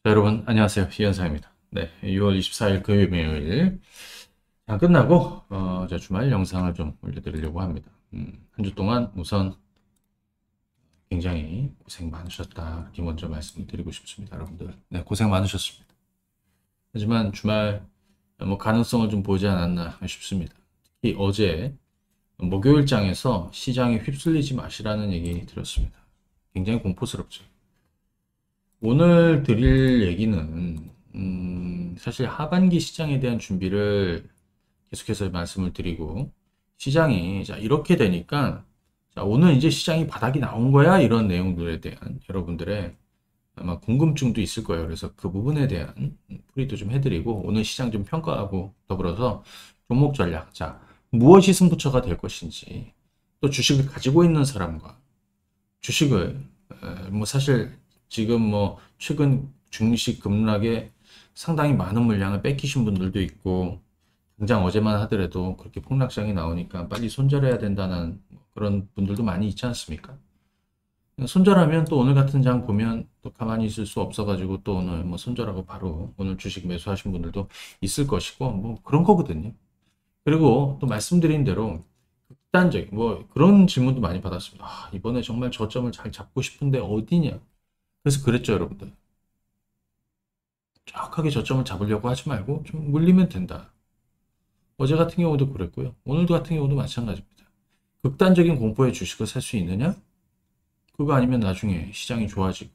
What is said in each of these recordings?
자, 여러분, 안녕하세요. 이현상입니다. 네, 6월 24일 금요일. 자, 끝나고, 저 주말 영상을 좀 올려드리려고 합니다. 한 주 동안 우선 굉장히 고생 많으셨다. 이렇게 먼저 말씀을 드리고 싶습니다. 여러분들. 네, 고생 많으셨습니다. 하지만 주말, 가능성을 좀 보지 않았나 싶습니다. 특히 어제 목요일장에서 시장에 휩쓸리지 마시라는 얘기 드렸습니다. 굉장히 공포스럽죠. 오늘 드릴 얘기는 사실 하반기 시장에 대한 준비를 계속해서 말씀을 드리고 시장이 자 이렇게 되니까 자 오늘 이제 시장이 바닥이 나온 거야 이런 내용들에 대한 여러분들의 아마 궁금증도 있을 거예요. 그래서 그 부분에 대한 풀이도 좀 해드리고 오늘 시장 좀 평가하고 더불어서 종목 전략 자 무엇이 승부처가 될 것인지 또 주식을 가지고 있는 사람과 주식을 뭐 사실 지금 뭐 최근 증시 급락에 상당히 많은 물량을 뺏기신 분들도 있고 당장 어제만 하더라도 그렇게 폭락장이 나오니까 빨리 손절해야 된다는 그런 분들도 많이 있지 않습니까? 손절하면 또 오늘 같은 장 보면 또 가만히 있을 수 없어가지고 또 오늘 뭐 손절하고 바로 오늘 주식 매수하신 분들도 있을 것이고 뭐 그런 거거든요. 그리고 또 말씀드린 대로 극단적인 뭐 그런 질문도 많이 받았습니다. 아, 이번에 정말 저점을 잘 잡고 싶은데 어디냐? 그래서 그랬죠, 여러분들. 정확하게 저점을 잡으려고 하지 말고 좀 물리면 된다. 어제 같은 경우도 그랬고요. 오늘도 같은 경우도 마찬가지입니다. 극단적인 공포의 주식을 살 수 있느냐? 그거 아니면 나중에 시장이 좋아지고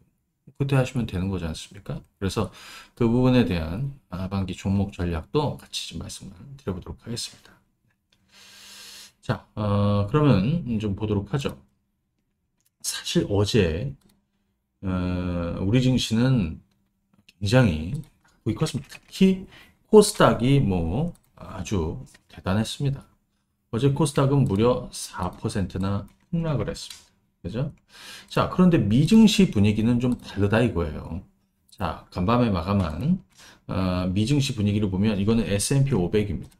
그때 하시면 되는 거지 않습니까? 그래서 그 부분에 대한 하반기 종목 전략도 같이 좀 말씀을 드려보도록 하겠습니다. 자, 그러면 좀 보도록 하죠. 사실 어제 우리 증시는 굉장히 거의 컸습니다. 특히 코스닥이 뭐 아주 대단했습니다. 어제 코스닥은 무려 4%나 폭락을 했습니다. 그죠? 자, 그런데 미증시 분위기는 좀 다르다 이거예요. 자, 간밤에 마감한 미증시 분위기를 보면 이거는 S&P 500입니다.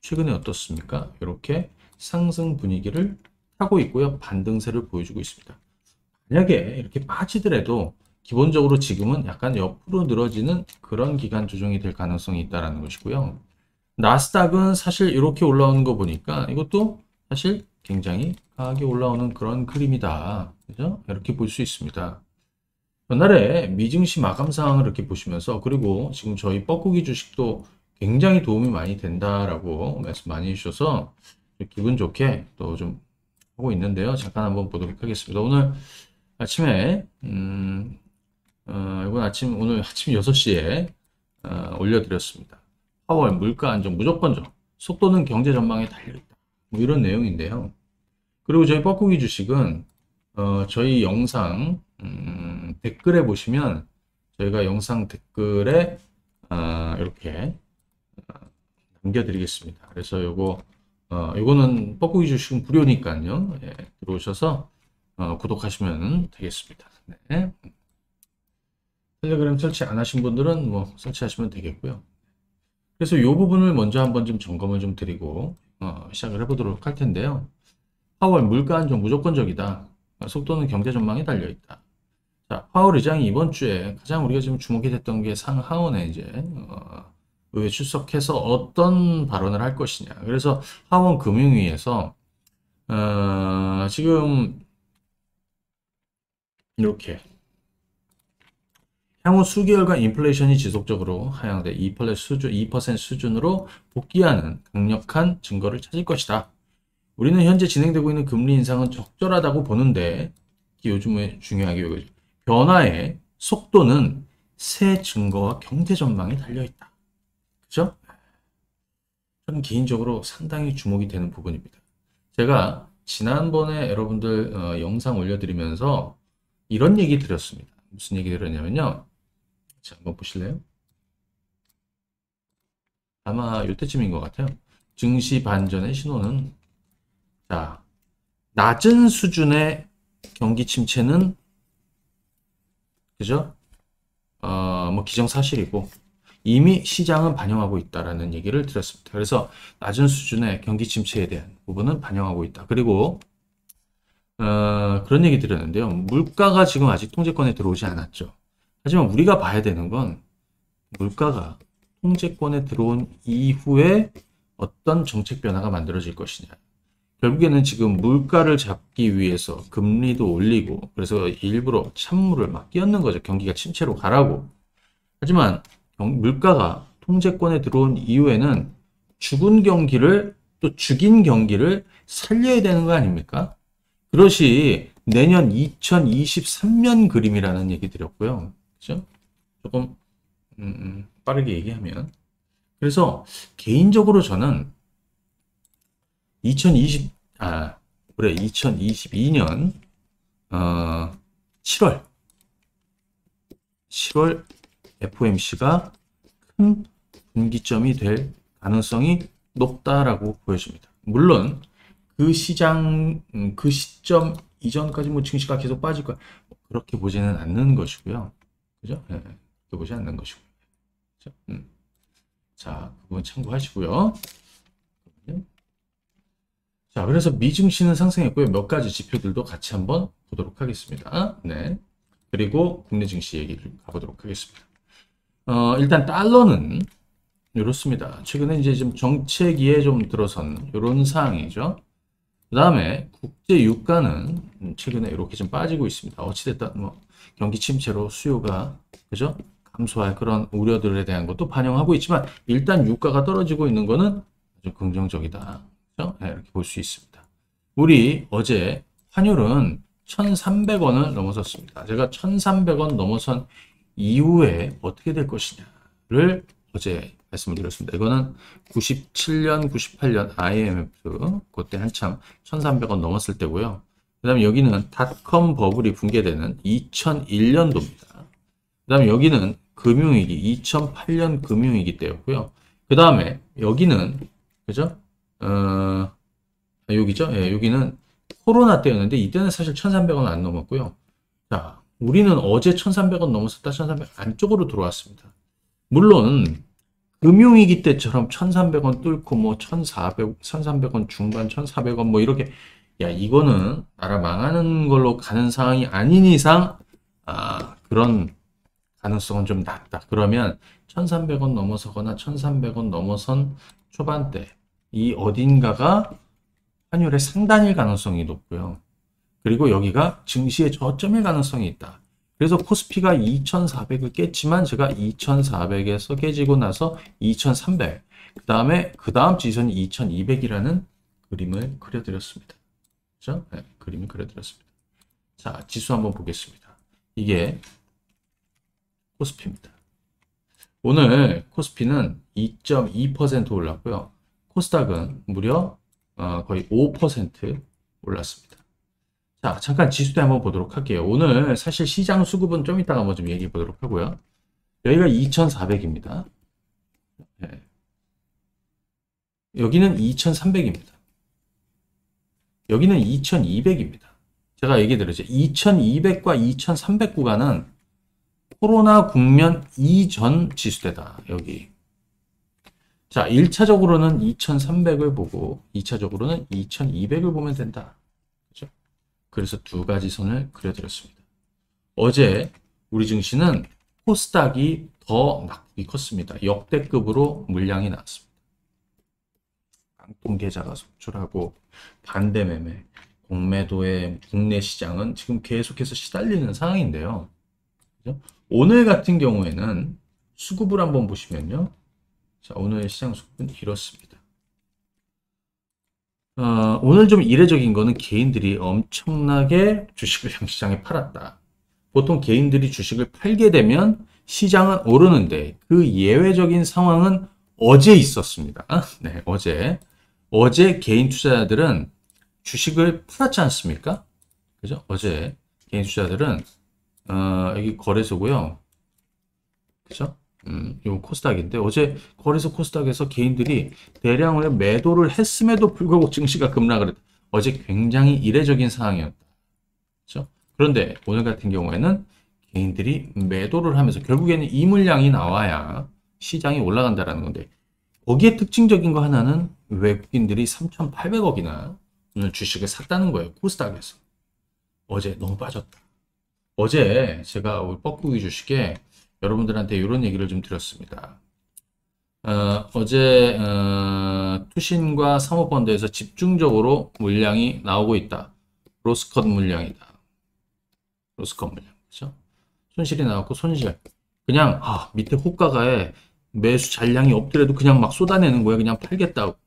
최근에 어떻습니까? 이렇게 상승 분위기를 타고 있고요. 반등세를 보여주고 있습니다. 만약에 이렇게 빠지더라도 기본적으로 지금은 약간 옆으로 늘어지는 그런 기간 조정이 될 가능성이 있다는 것이고요. 나스닥은 사실 이렇게 올라오는 거 보니까 이것도 사실 굉장히 강하게 올라오는 그런 그림이다. 그죠? 이렇게 볼 수 있습니다. 옛날에 미증시 마감 상황을 이렇게 보시면서 그리고 지금 저희 뻐꾸기 주식도 굉장히 도움이 많이 된다라고 말씀 많이 해주셔서 기분 좋게 또 좀 하고 있는데요. 잠깐 한번 보도록 하겠습니다. 오늘 아침에 이번 아침 오늘 아침 6시에 올려드렸습니다. 4월 물가 안정 무조건적 속도는 경제 전망에 달려있다. 뭐 이런 내용인데요. 그리고 저희 뻐꾸기 주식은 저희 영상 댓글에 보시면 저희가 영상 댓글에 이렇게 남겨드리겠습니다. 그래서 요거는 뻐꾸기 주식은 무료니까요. 예, 들어오셔서 구독하시면 되겠습니다. 네. 텔레그램 설치 안 하신 분들은 뭐 설치하시면 되겠고요. 그래서 이 부분을 먼저 한번 좀 점검을 좀 드리고 시작을 해보도록 할 텐데요. 4월 물가 안정 무조건적이다. 속도는 경제 전망에 달려 있다. 자, 파월 의장이 이번 주에 가장 우리가 지금 주목이 됐던 게 상하원에 이제 의회 출석해서 어떤 발언을 할 것이냐. 그래서 하원 금융위에서 지금 이렇게 향후 수개월간 인플레이션이 지속적으로 하향돼 2% 수준으로 복귀하는 강력한 증거를 찾을 것이다. 우리는 현재 진행되고 있는 금리 인상은 적절하다고 보는데 요즘에 중요하게 여기죠. 변화의 속도는 새 증거와 경제 전망에 달려있다. 그죠? 저는 개인적으로 상당히 주목이 되는 부분입니다. 제가 지난번에 여러분들 영상 올려드리면서 이런 얘기 드렸습니다. 무슨 얘기 드렸냐면요. 자, 한번 보실래요? 아마 이때쯤인 것 같아요. 증시 반전의 신호는 자, 낮은 수준의 경기 침체는 그죠? 뭐 기정사실이고 이미 시장은 반영하고 있다라는 얘기를 드렸습니다. 그래서 낮은 수준의 경기 침체에 대한 부분은 반영하고 있다. 그리고 그런 얘기 드렸는데요. 물가가 지금 아직 통제권에 들어오지 않았죠. 하지만 우리가 봐야 되는 건 물가가 통제권에 들어온 이후에 어떤 정책 변화가 만들어질 것이냐. 결국에는 지금 물가를 잡기 위해서 금리도 올리고 그래서 일부러 찬물을 막 끼얹는 거죠. 경기가 침체로 가라고. 하지만 물가가 통제권에 들어온 이후에는 죽은 경기를 또 죽인 경기를 살려야 되는 거 아닙니까? 그것이 내년 2023년 그림이라는 얘기 드렸고요. 그죠? 조금 빠르게 얘기하면 그래서 개인적으로 저는 2022년 7월 FOMC가 큰 분기점이 될 가능성이 높다라고 보여집니다. 물론 그 시점 이전까지 뭐 증시가 계속 빠질 거야. 그렇게 보지는 않는 것이고요. 그죠? 네, 그렇게 보지 않는 것이고요. 그죠? 자, 그 부분 참고하시고요. 자, 그래서 미증시는 상승했고요. 몇 가지 지표들도 같이 한번 보도록 하겠습니다. 네. 그리고 국내 증시 얘기를 가보도록 하겠습니다. 일단 달러는 이렇습니다. 최근에 이제 좀 정체기에 좀 들어선 이런 상황이죠. 그 다음에 국제 유가는 최근에 이렇게 좀 빠지고 있습니다. 어찌됐든 뭐 경기 침체로 수요가 그죠? 감소할 그런 우려들에 대한 것도 반영하고 있지만 일단 유가가 떨어지고 있는 거는 아주 긍정적이다. 그렇죠? 네, 이렇게 볼 수 있습니다. 우리 어제 환율은 1,300원을 넘어섰습니다. 제가 1,300원 넘어선 이후에 어떻게 될 것이냐를 어제 말씀을 드렸습니다. 이거는 97년, 98년 IMF 그때 한참 1,300원 넘었을 때고요. 그 다음에 여기는 닷컴 버블이 붕괴되는 2001년도입니다. 그 다음에 여기는 금융위기, 2008년 금융위기 때였고요. 그 다음에 여기는 그죠? 여기죠? 예, 여기는 코로나 때였는데 이때는 사실 1,300원 안 넘었고요. 자, 우리는 어제 1,300원 넘었었다 1,300원 안쪽으로 들어왔습니다. 물론 금융위기 때처럼 1,300원 뚫고 뭐 1,300원 중반, 1,400원 뭐 이렇게 야 이거는 나라 망하는 걸로 가는 상황이 아닌 이상 그런 가능성은 좀 낮다. 그러면 1,300원 넘어서거나 1,300원 넘어선 초반대 이 어딘가가 환율의 상단일 가능성이 높고요. 그리고 여기가 증시의 저점일 가능성이 있다. 그래서 코스피가 2,400을 깼지만 제가 2,400에서 깨지고 나서 2,300, 그 다음 지선이 2,200이라는 그림을 그려드렸습니다. 그렇죠? 네, 그림을 그려드렸습니다. 자, 지수 한번 보겠습니다. 이게 코스피입니다. 오늘 코스피는 2.2% 올랐고요. 코스닥은 무려 거의 5% 올랐습니다. 자, 잠깐 지수대 한번 보도록 할게요. 오늘 사실 시장 수급은 좀 이따가 한번 좀 얘기해 보도록 하고요. 여기가 2,400입니다. 네. 여기는 2,300입니다. 여기는 2,200입니다. 제가 얘기 드렸죠. 2,200과 2,300 구간은 코로나 국면 이전 지수대다. 여기. 자, 1차적으로는 2,300을 보고 2차적으로는 2,200을 보면 된다. 그렇죠? 그래서 두 가지 선을 그려드렸습니다. 어제 우리 증시는 코스닥이 더 낙폭이 컸습니다. 역대급으로 물량이 나왔습니다. 깡통 계좌가 속출하고 반대 매매, 공매도의 국내 시장은 지금 계속해서 시달리는 상황인데요. 그렇죠? 오늘 같은 경우에는 수급을 한번 보시면요. 자, 오늘 시장 수급은 이렇습니다. 오늘 좀 이례적인 거는 개인들이 엄청나게 주식을 시장에 팔았다. 보통 개인들이 주식을 팔게 되면 시장은 오르는데 그 예외적인 상황은 어제 있었습니다. 네, 어제 개인 투자자들은 주식을 팔았지 않습니까? 그죠? 어제 개인 투자자들은 여기 거래소고요. 그죠? 요 코스닥인데 어제 거래소 코스닥에서 개인들이 대량으로 매도를 했음에도 불구하고 증시가 급락을 했다. 어제 굉장히 이례적인 상황이었다. 그렇죠? 그런데 오늘 같은 경우에는 개인들이 매도를 하면서 결국에는 이 물량이 나와야 시장이 올라간다라는 건데 거기에 특징적인 거 하나는 외국인들이 3,800억이나 오늘 주식을 샀다는 거예요. 코스닥에서. 어제 너무 빠졌다. 어제 제가 우리 뻐꾸기 주식에 여러분들한테 이런 얘기를 좀 드렸습니다. 어제 투신과 사모펀드에서 집중적으로 물량이 나오고 있다. 로스컷 물량이다. 로스컷 물량. 그죠? 손실이 나왔고 손실. 그냥 밑에 호가가에 매수 잔량이 없더라도 그냥 막 쏟아내는 거예요. 그냥 팔겠다고.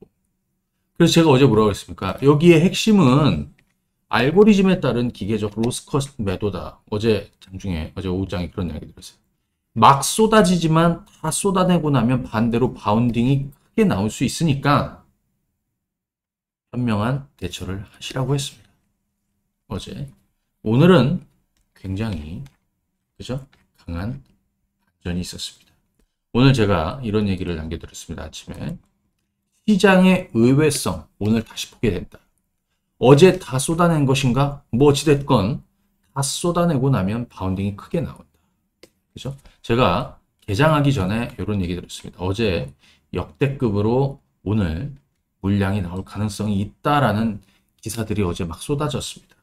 그래서 제가 어제 뭐라고 했습니까? 여기에 핵심은 알고리즘에 따른 기계적 로스컷 매도다. 어제 장중에, 어제 오후장에 그런 이야기 들었어요. 막 쏟아지지만 다 쏟아내고 나면 반대로 바운딩이 크게 나올 수 있으니까 현명한 대처를 하시라고 했습니다. 어제. 오늘은 굉장히, 그죠? 강한 반전이 있었습니다. 오늘 제가 이런 얘기를 남겨드렸습니다. 아침에. 시장의 의외성, 오늘 다시 보게 된다. 어제 다 쏟아낸 것인가? 뭐 어찌됐건 다 쏟아내고 나면 바운딩이 크게 나온다. 그죠? 제가 개장하기 전에 이런 얘기 들었습니다. 어제 역대급으로 오늘 물량이 나올 가능성이 있다라는 기사들이 어제 막 쏟아졌습니다.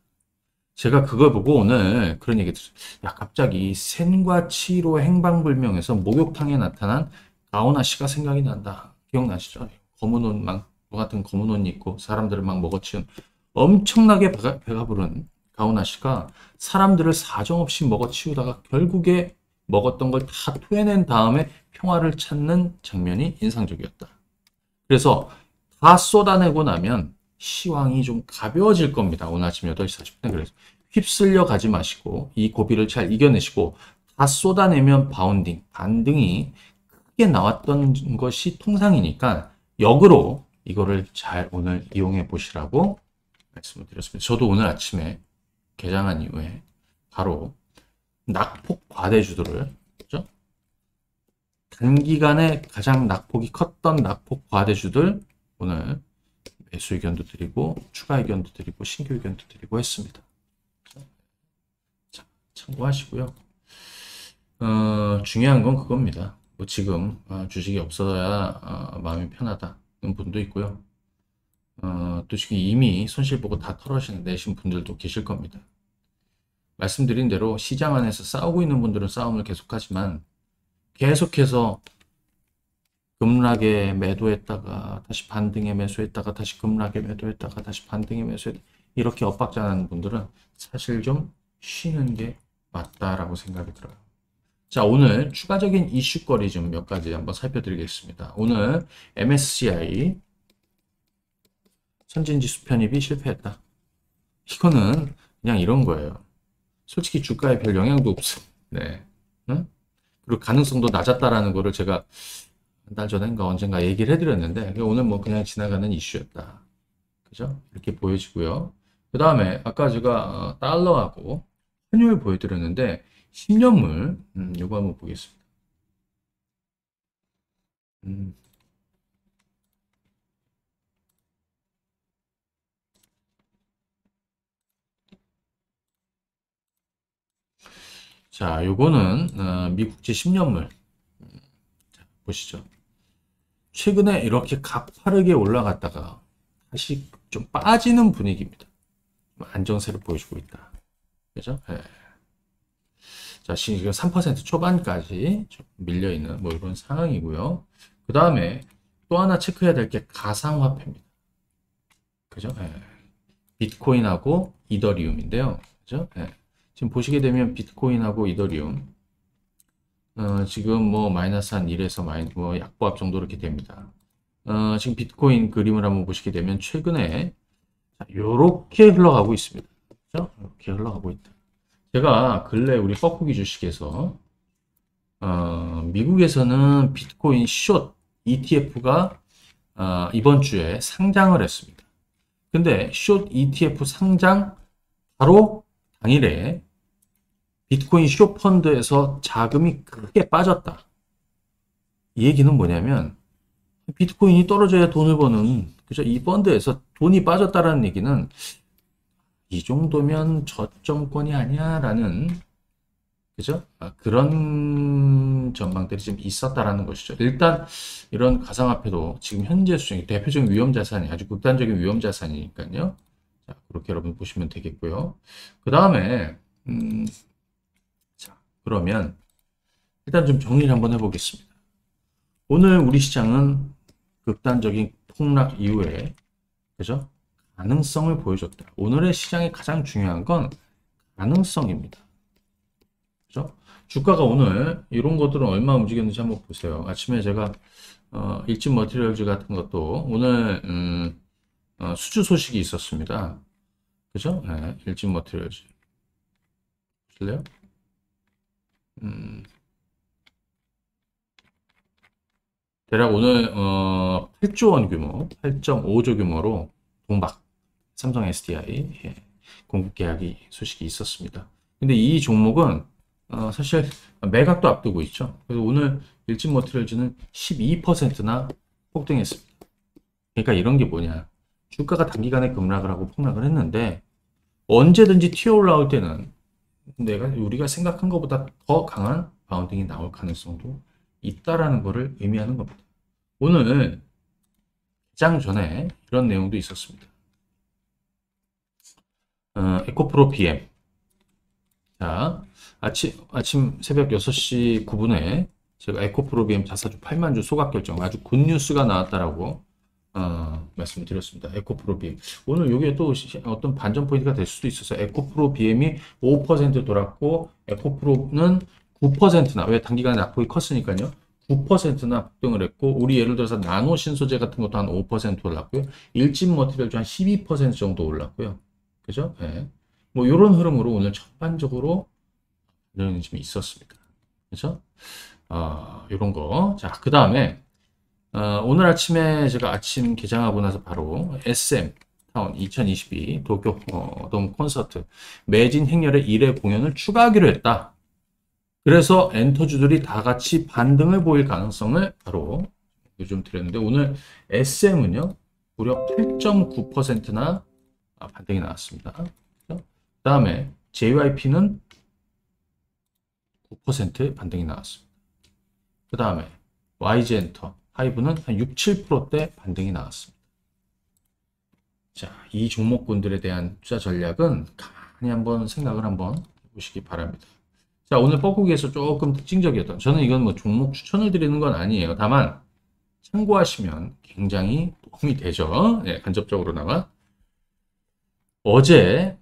제가 그걸 보고 오늘 그런 얘기 들었어요. 야, 갑자기 센과 치로 행방불명에서 목욕탕에 나타난 가오나 씨가 생각이 난다. 기억나시죠? 검은 옷, 막, 같은 검은 옷 입고 사람들을 막 먹어치운 엄청나게 배가 부른 가오나 씨가 사람들을 사정없이 먹어치우다가 결국에 먹었던 걸 다 토해낸 다음에 평화를 찾는 장면이 인상적이었다. 그래서 다 쏟아내고 나면 시황이 좀 가벼워질 겁니다. 오늘 아침 8시 40분에. 그래서 휩쓸려 가지 마시고 이 고비를 잘 이겨내시고 다 쏟아내면 바운딩, 반등이 크게 나왔던 것이 통상이니까 역으로 이거를 잘 오늘 이용해 보시라고 말씀을 드렸습니다. 저도 오늘 아침에 개장한 이후에 바로 낙폭 과대주들을, 그죠? 단기간에 가장 낙폭이 컸던 낙폭 과대주들 오늘 매수 의견도 드리고 추가 의견도 드리고 신규 의견도 드리고 했습니다. 자, 참고하시고요. 중요한 건 그겁니다. 뭐 지금 주식이 없어야 마음이 편하다는 분도 있고요. 또 지금 이미 손실 보고 다 털어내신 분들도 계실 겁니다. 말씀드린 대로 시장 안에서 싸우고 있는 분들은 싸움을 계속하지만 계속해서 급락에 매도했다가 다시 반등에 매수했다가 다시 급락에 매도했다가 다시 반등에 매수했다가 이렇게 엇박자나는 분들은 사실 좀 쉬는 게 맞다라고 생각이 들어요. 자, 오늘 추가적인 이슈거리 좀 몇 가지 한번 살펴드리겠습니다. 오늘 MSCI 선진지수 편입이 실패했다. 이거는 그냥 이런 거예요. 솔직히 주가에 별 영향도 없어. 네. 응? 그리고 가능성도 낮았다라는 거를 제가 한 달 전인가 언젠가 얘기를 해드렸는데 오늘 뭐 그냥 지나가는 이슈였다. 그죠? 이렇게 보여지고요. 그 다음에 아까 제가 달러하고 환율 보여드렸는데 10년물 요거 한번 보겠습니다. 자, 요거는 미국제 10년물 보시죠. 최근에 이렇게 가파르게 올라갔다가 다시 좀 빠지는 분위기입니다. 안정세를 보여주고 있다. 그죠? 네. 자, 지금 3% 초반까지 좀 밀려있는 뭐 이런 상황이고요. 그 다음에 또 하나 체크해야 될 게 가상화폐입니다. 그죠? 네. 비트코인하고 이더리움인데요. 그죠? 네. 지금 보시게 되면 비트코인하고 이더리움 지금 뭐 마이너스 한 1에서 뭐 약보합 정도 이렇게 됩니다. 지금 비트코인 그림을 한번 보시게 되면 최근에 이렇게 흘러가고 있습니다. 그렇죠? 이렇게 흘러가고 있다. 제가 근래 우리 뻐꾸기 주식에서 미국에서는 비트코인 숏 ETF가 이번 주에 상장을 했습니다. 근데 숏 ETF 상장 바로 당일에 비트코인 숏 펀드에서 자금이 크게 빠졌다. 이 얘기는 뭐냐면 비트코인이 떨어져야 돈을 버는, 그죠? 이 펀드에서 돈이 빠졌다라는 얘기는 이 정도면 저점권이 아니야라는, 그죠? 그런 전망들이 좀 있었다라는 것이죠. 일단 이런 가상화폐도 지금 현재 수준이 대표적인 위험자산이 아주 극단적인 위험자산이니까요. 자, 그렇게 여러분 보시면 되겠고요. 그 다음에 그러면 일단 좀 정리를 한번 해보겠습니다. 오늘 우리 시장은 극단적인 폭락 이후에 그죠? 가능성을 보여줬다. 오늘의 시장이 가장 중요한 건 가능성입니다. 그죠? 주가가 오늘 이런 것들은 얼마 움직였는지 한번 보세요. 아침에 제가 일진 머티리얼즈 같은 것도 오늘 수주 소식이 있었습니다. 그죠? 네, 일진 머티리얼즈 보실래요? 대략 오늘 8조 원 규모, 8.5조 규모로 동박 삼성 SDI 공급 계약이 소식이 있었습니다. 근데 이 종목은 사실 매각도 앞두고 있죠. 그래서 오늘 일진 머티리얼즈는 12%나 폭등했습니다. 그러니까 이런 게 뭐냐? 주가가 단기간에 급락을 하고 폭락을 했는데 언제든지 튀어 올라올 때는 우리가 생각한 것보다 더 강한 바운딩이 나올 가능성도 있다라는 것을 의미하는 겁니다. 오늘 개장 전에 이런 내용도 있었습니다. 에코프로 BM. 자, 아침 새벽 6시 9분에 제가 에코프로 BM 자사주 8만 주 소각 결정 아주 굿뉴스가 나왔다라고 말씀드렸습니다. 에코프로 BM. 오늘 이게 또 어떤 반전 포인트가 될 수도 있어서 에코프로 BM이 5% 돌았고 에코프로는 9%나 왜 단기간에 낙폭이 컸으니까요. 9%나 폭등을 했고 우리 예를 들어서 나노 신소재 같은 것도 한 5% 올랐고요. 일진 머티리얼도 한 12% 정도 올랐고요. 그죠? 네. 뭐 이런 흐름으로 오늘 전반적으로 이런 좀 있었습니다. 그죠? 이런 거. 자, 그 다음에 오늘 아침에 제가 아침 개장하고 나서 바로 SM 타운 2022 도쿄 돔 콘서트 매진 행렬의 1회 공연을 추가하기로 했다. 그래서 엔터주들이 다 같이 반등을 보일 가능성을 바로 요즘 드렸는데 오늘 SM은요 무려 8.9%나 반등이 나왔습니다. 그 다음에 JYP는 9% 반등이 나왔습니다. 그 다음에 YG엔터 하이브는 한 6, 7%대 반등이 나왔습니다. 자, 이 종목군들에 대한 투자 전략은 가만히 한번 생각을 한번 해보시기 바랍니다. 자, 오늘 뻐꾸기에서 조금 특징적이었던, 저는 이건 뭐 종목 추천을 드리는 건 아니에요. 다만, 참고하시면 굉장히 도움이 되죠. 네, 간접적으로나마. 어제,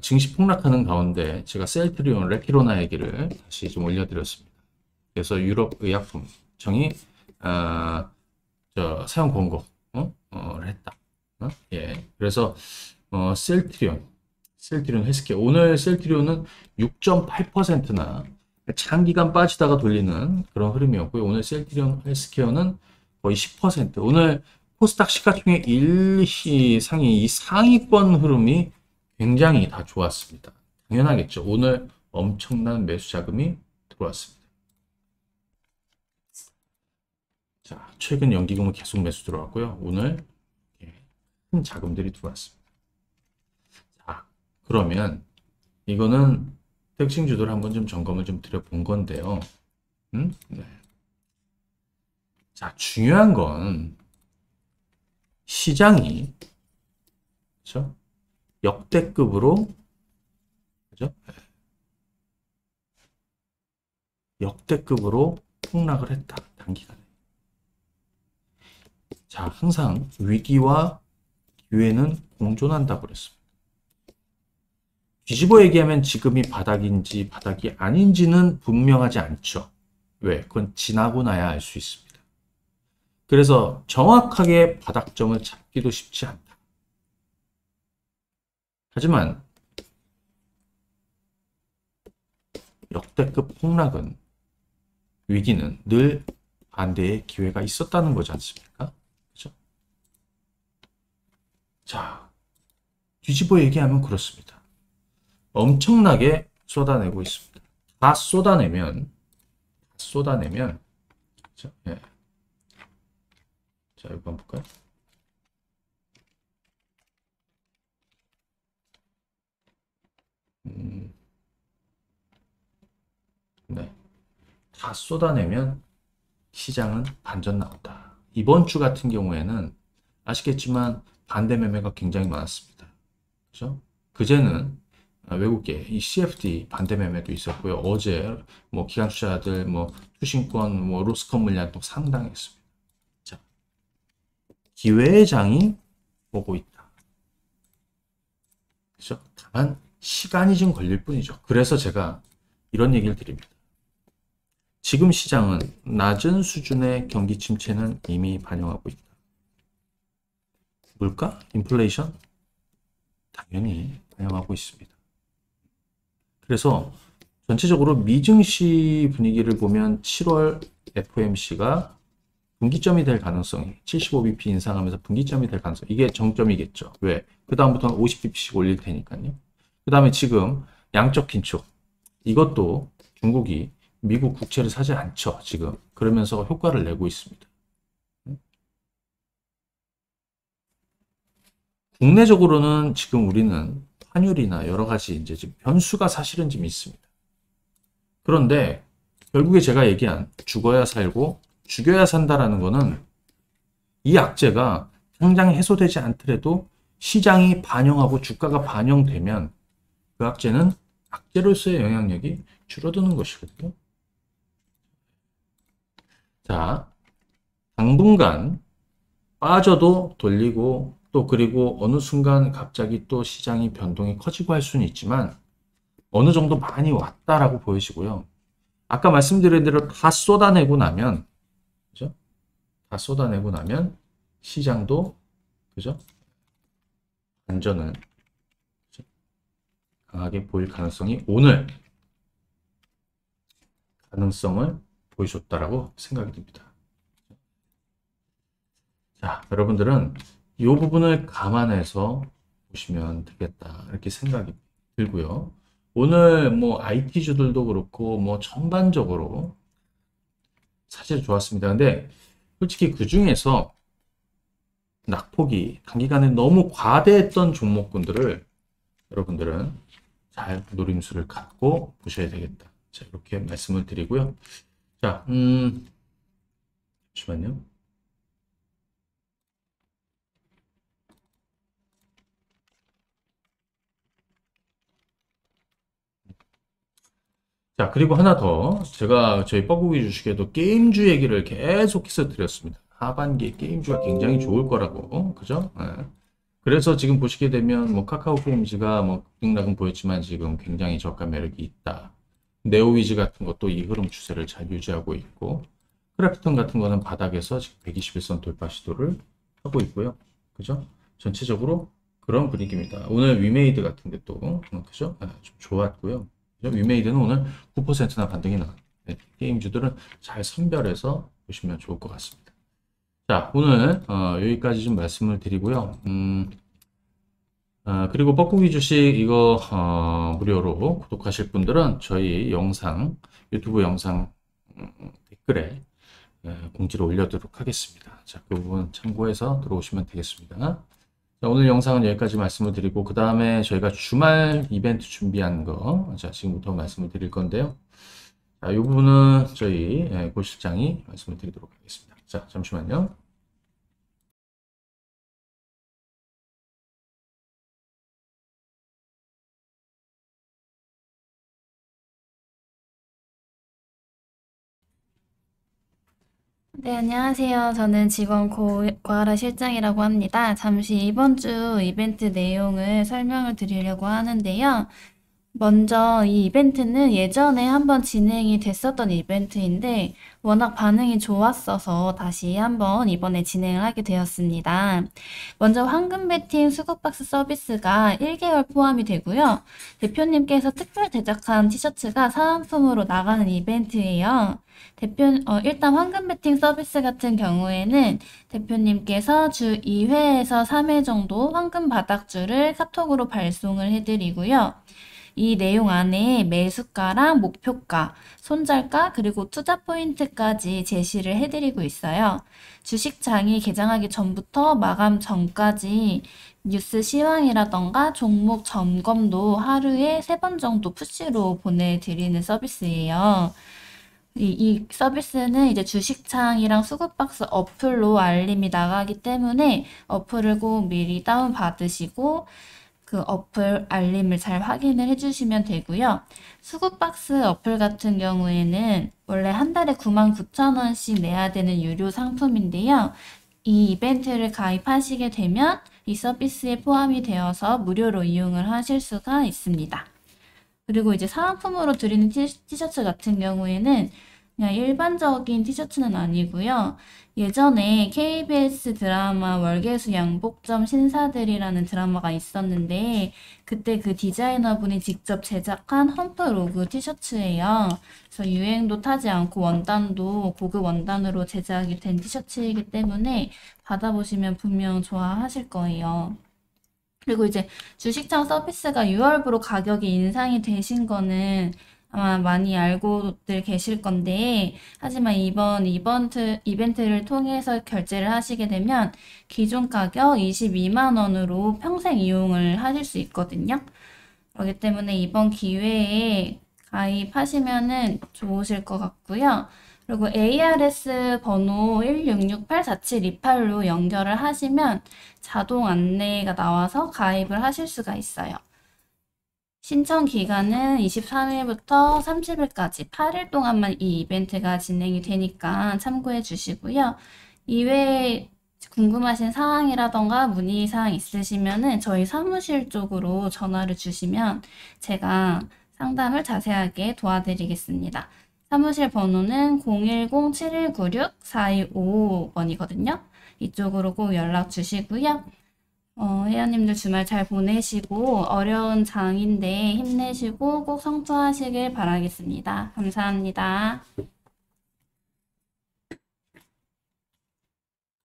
증시 폭락하는 가운데 제가 셀트리온, 레피로나 얘기를 다시 좀 올려드렸습니다. 그래서 유럽의약품청이, 사용 권고를 했다. 예. 그래서, 셀트리온 헬스케어. 오늘 셀트리온은 6.8%나 장기간 빠지다가 돌리는 그런 흐름이었고요. 오늘 셀트리온 헬스케어는 거의 10%. 오늘 코스닥 시가총액 1, 2 상위, 이 상위권 흐름이 굉장히 다 좋았습니다. 당연하겠죠. 오늘 엄청난 매수 자금이 들어왔습니다. 자, 최근 연기금은 계속 매수 들어왔고요. 오늘 큰 자금들이 들어왔습니다. 자, 그러면 이거는 특징주들 한번 좀 점검을 좀 드려본 건데요. 네. 자, 중요한 건 시장이 그렇죠? 역대급으로 그죠? 역대급으로 폭락을 했다. 단기간에. 자, 항상 위기와 기회는 공존한다고 그랬습니다. 뒤집어 얘기하면 지금이 바닥인지 바닥이 아닌지는 분명하지 않죠. 왜? 그건 지나고 나야 알 수 있습니다. 그래서 정확하게 바닥점을 잡기도 쉽지 않다. 하지만 역대급 폭락은 위기는 늘 반대의 기회가 있었다는 거지 않습니까? 그렇죠? 자, 뒤집어 얘기하면 그렇습니다. 엄청나게 쏟아내고 있습니다. 다 쏟아내면 그렇죠? 예. 자, 이거 한번 볼까요? 네. 다 쏟아내면 시장은 반전 나온다. 이번 주 같은 경우에는 아시겠지만 반대 매매가 굉장히 많았습니다. 그죠? 그제는 외국계 이 CFD 반대 매매도 있었고요. 어제 뭐 기관 투자자들 뭐 투신권 뭐 로스컨 물량도 상당했습니다. 자, 기회의 장이 오고 있다. 그죠? 다만 시간이 좀 걸릴 뿐이죠. 그래서 제가 이런 얘기를 드립니다. 지금 시장은 낮은 수준의 경기 침체는 이미 반영하고 있다. 물가? 인플레이션? 당연히 반영하고 있습니다. 그래서 전체적으로 미증시 분위기를 보면 7월 FOMC가 분기점이 될 가능성이 75bp 인상하면서 분기점이 될 가능성 이게 정점이겠죠. 왜? 그 다음부터는 50bp씩 올릴 테니까요. 그 다음에 지금 양적 긴축 이것도 중국이 미국 국채를 사지 않죠. 지금 그러면서 효과를 내고 있습니다. 국내적으로는 지금 우리는 환율이나 여러 가지 이제 지금 변수가 사실은 좀 있습니다. 그런데 결국에 제가 얘기한 죽어야 살고 죽여야 산다라는 거는 이 악재가 당장 해소되지 않더라도 시장이 반영하고 주가가 반영되면 그 악재는 악재로서의 영향력이 줄어드는 것이거든요. 자, 당분간 빠져도 돌리고 또 그리고 어느 순간 갑자기 또 시장이 변동이 커지고 할 수는 있지만 어느 정도 많이 왔다라고 보이시고요. 아까 말씀드린 대로 다 쏟아내고 나면 그죠? 다 쏟아내고 나면 시장도 그죠? 반전을 그죠? 강하게 보일 가능성이 오늘 가능성을 보여줬다라고 생각이 듭니다. 자, 여러분들은 이 부분을 감안해서 보시면 되겠다 이렇게 생각이 들고요. 오늘 뭐 IT주들도 그렇고 뭐 전반적으로 사실 좋았습니다. 근데 솔직히 그 중에서 낙폭이 단기간에 너무 과대했던 종목군들을 여러분들은 잘 노림수를 갖고 보셔야 되겠다. 자, 이렇게 말씀을 드리고요. 자, 잠시만요. 자, 그리고 하나 더. 제가 저희 뻐꾸기 주식에도 게임주 얘기를 계속해서 드렸습니다. 하반기에 게임주가 굉장히 좋을 거라고. 그죠? 예. 그래서 지금 보시게 되면 뭐 카카오 게임즈가 뭐 급등락은 보였지만 지금 굉장히 저가 매력이 있다. 네오위즈 같은 것도 이 흐름 추세를 잘 유지하고 있고 크래프톤 같은 거는 바닥에서 지금 121선 돌파 시도를 하고 있고요. 그죠? 전체적으로 그런 분위기입니다. 오늘 위메이드 같은 게 또 그죠? 예, 좀 좋았고요. 위메이드는 오늘 9%나 반등이 나왔 게임주들은 잘 선별해서 보시면 좋을 것 같습니다. 자, 오늘 여기까지 좀 말씀을 드리고요. 그리고 뻐꾸기 주식 이거 무료로 구독하실 분들은 저희 영상 유튜브 영상 댓글에 공지를 올려두도록 하겠습니다. 자, 그 부분 참고해서 들어오시면 되겠습니다. 자, 오늘 영상은 여기까지 말씀을 드리고 그 다음에 저희가 주말 이벤트 준비한 거 자, 지금부터 말씀을 드릴 건데요. 자, 이 부분은 저희 고 실장이 말씀을 드리도록 하겠습니다. 자, 잠시만요. 네, 안녕하세요. 저는 직원 고아라 실장이라고 합니다. 잠시 이번 주 이벤트 내용을 설명을 드리려고 하는데요. 먼저 이 이벤트는 예전에 한번 진행이 됐었던 이벤트인데 워낙 반응이 좋았어서 다시 한번 이번에 진행을 하게 되었습니다. 먼저 황금 배팅 수국박스 서비스가 1개월 포함이 되고요. 대표님께서 특별 제작한 티셔츠가 사은품으로 나가는 이벤트예요. 일단 황금 배팅 서비스 같은 경우에는 대표님께서 주 2회에서 3회 정도 황금 바닥주를 카톡으로 발송을 해드리고요. 이 내용 안에 매수가랑 목표가, 손절가, 그리고 투자 포인트까지 제시를 해드리고 있어요. 주식장이 개장하기 전부터 마감 전까지 뉴스 시황이라던가 종목 점검도 하루에 3번 정도 푸시로 보내드리는 서비스예요. 이 서비스는 이제 주식창이랑 수급박스 어플로 알림이 나가기 때문에 어플을 꼭 미리 다운받으시고 그 어플 알림을 잘 확인을 해주시면 되고요. 수구박스 어플 같은 경우에는 원래 한 달에 99,000원씩 내야 되는 유료 상품인데요. 이 이벤트를 가입하시게 되면 이 서비스에 포함이 되어서 무료로 이용을 하실 수가 있습니다. 그리고 이제 사은품으로 드리는 티셔츠 같은 경우에는 그냥 일반적인 티셔츠는 아니고요. 예전에 KBS 드라마 월계수 양복점 신사들이라는 드라마가 있었는데 그때 그 디자이너분이 직접 제작한 험프 로고 티셔츠예요. 그래서 유행도 타지 않고 원단도 고급 원단으로 제작이 된 티셔츠이기 때문에 받아보시면 분명 좋아하실 거예요. 그리고 이제 주식창 서비스가 6월부로 가격이 인상이 되신 거는 아마 많이 알고들 계실 건데, 하지만 이번 이벤트를 통해서 결제를 하시게 되면 기존 가격 22만 원으로 평생 이용을 하실 수 있거든요. 그렇기 때문에 이번 기회에 가입하시면은 좋으실 것 같고요. 그리고 ARS 번호 16684728로 연결을 하시면 자동 안내가 나와서 가입을 하실 수가 있어요. 신청 기간은 23일부터 30일까지 8일 동안만 이 이벤트가 진행이 되니까 참고해 주시고요. 이외에 궁금하신 사항이라던가 문의사항 있으시면은 저희 사무실 쪽으로 전화를 주시면 제가 상담을 자세하게 도와드리겠습니다. 사무실 번호는 010-7196-4255번이거든요. 이쪽으로 꼭 연락 주시고요. 회원님들 주말 잘 보내시고 어려운 장인데 힘내시고 꼭 성투하시길 바라겠습니다. 감사합니다.